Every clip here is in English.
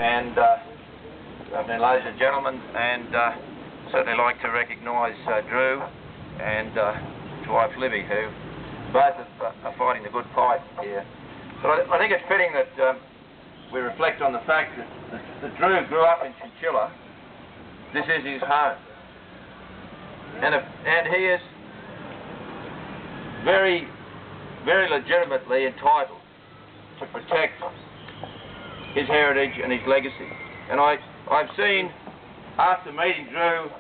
And ladies and gentlemen, and certainly like to recognise Drew and his wife Libby, who both are fighting the good fight here. But I think it's fitting that we reflect on the fact that Drew grew up in Chinchilla. This is his home, and he is very, very legitimately entitled to protect his heritage and his legacy. And I've seen, after meeting Drew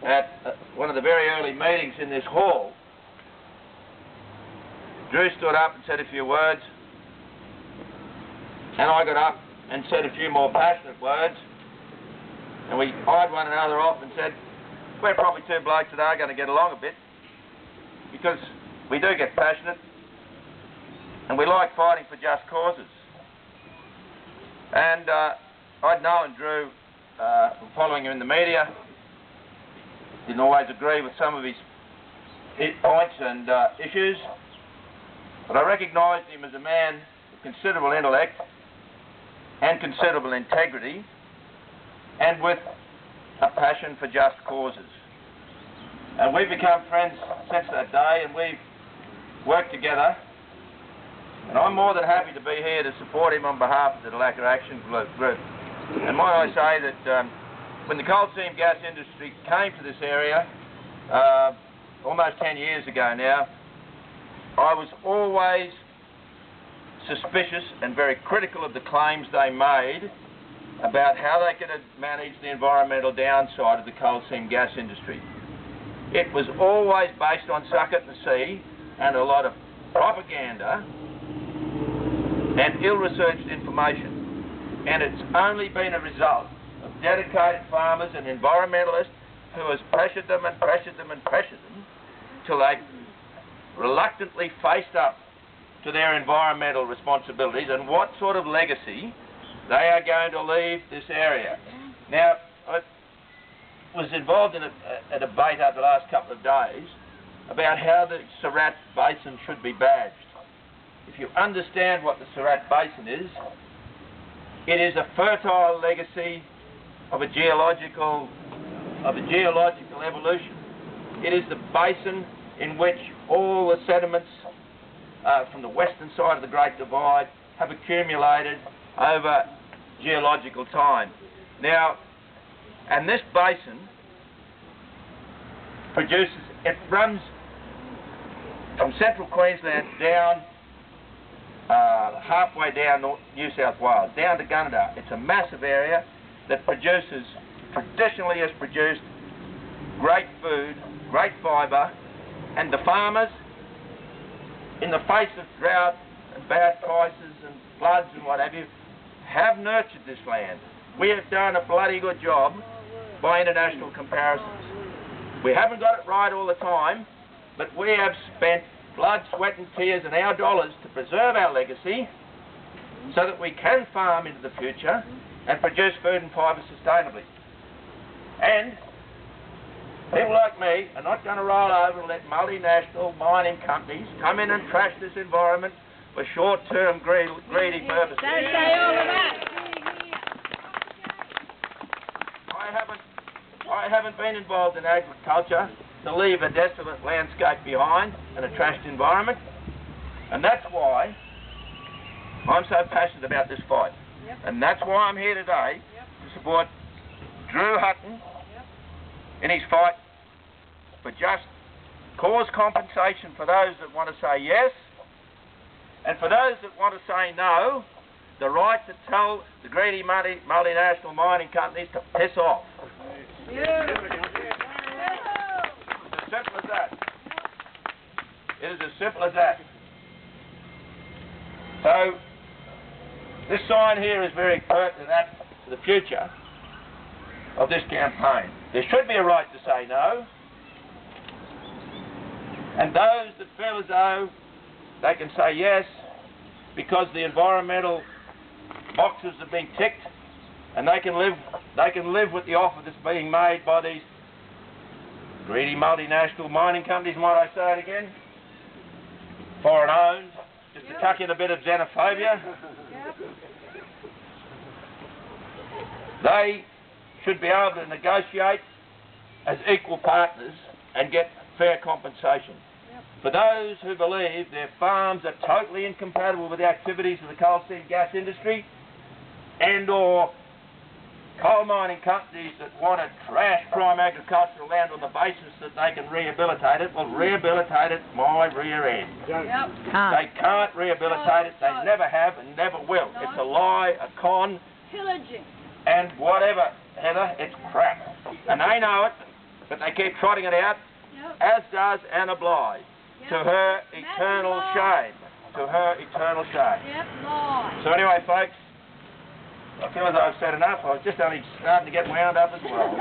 at one of the very early meetings in this hall, Drew stood up and said a few words, and I got up and said a few more passionate words, and we eyed one another off and said, we're probably two blokes that are going to get along a bit, because we do get passionate and we like fighting for just causes. And I'd known Drew from following him in the media. Didn't always agree with some of his points and issues, but I recognised him as a man of considerable intellect and considerable integrity, and with a passion for just causes. And we've become friends since that day, and we've worked together. And I'm more than happy to be here to support him on behalf of the Dalaka Action Group. And might I say that when the coal seam gas industry came to this area, almost 10 years ago now, I was always suspicious and very critical of the claims they made about how they could manage the environmental downside of the coal seam gas industry. It was always based on suck it and see and a lot of propaganda and ill-researched information. And it's only been a result of dedicated farmers and environmentalists who has pressured them and pressured them and pressured them till they reluctantly faced up to their environmental responsibilities and what sort of legacy they are going to leave this area. Now, I was involved in a debate over the last couple of days about how the Surat Basin should be badged. If you understand what the Surat Basin is, it is a fertile legacy of a geological evolution. It is the basin in which all the sediments from the western side of the Great Divide have accumulated over geological time. Now, and this basin it runs from central Queensland down halfway down New South Wales, down to Gunnedah. It's a massive area that traditionally has produced great food, great fibre, and the farmers, in the face of drought and bad prices and floods and what have you, have nurtured this land. We have done a bloody good job by international comparisons. We haven't got it right all the time, but we have spent blood, sweat and tears and our dollars to preserve our legacy so that we can farm into the future and produce food and fibre sustainably. And people like me are not going to roll over and let multinational mining companies come in and trash this environment for short-term greedy purposes. Don't say all of that. I haven't been involved in agriculture to leave a desolate landscape behind and a trashed environment, and that's why I'm so passionate about this fight. Yep. And that's why I'm here today to support Drew Hutton in his fight for just cause compensation for those that want to say yes, and for those that want to say no, the right to tell the greedy multinational mining companies to piss off. Yeah. It's as simple as that. It is as simple as that. So, this sign here is very pertinent to the future of this campaign. There should be a right to say no, and those that feel as though they can say yes because the environmental boxes have been ticked, and they can live with the offer that's being made by these greedy multinational mining companies, might I say it again? Foreign owned, just to tuck in a bit of xenophobia. They should be able to negotiate as equal partners and get fair compensation. For those who believe their farms are totally incompatible with the activities of the coal seam gas industry and or coal mining companies that want to trash prime agricultural land on the basis that they can rehabilitate it, well, rehabilitate it my rear end. They can't rehabilitate it, they never have and never will. It's a lie, a con, pillaging, and whatever, Heather, it's crap. And they know it, but they keep trotting it out, as does Anna Bligh, to her eternal shame. To her eternal shame. So anyway, folks, I feel as though I've said enough. I was just only starting to get wound up as well.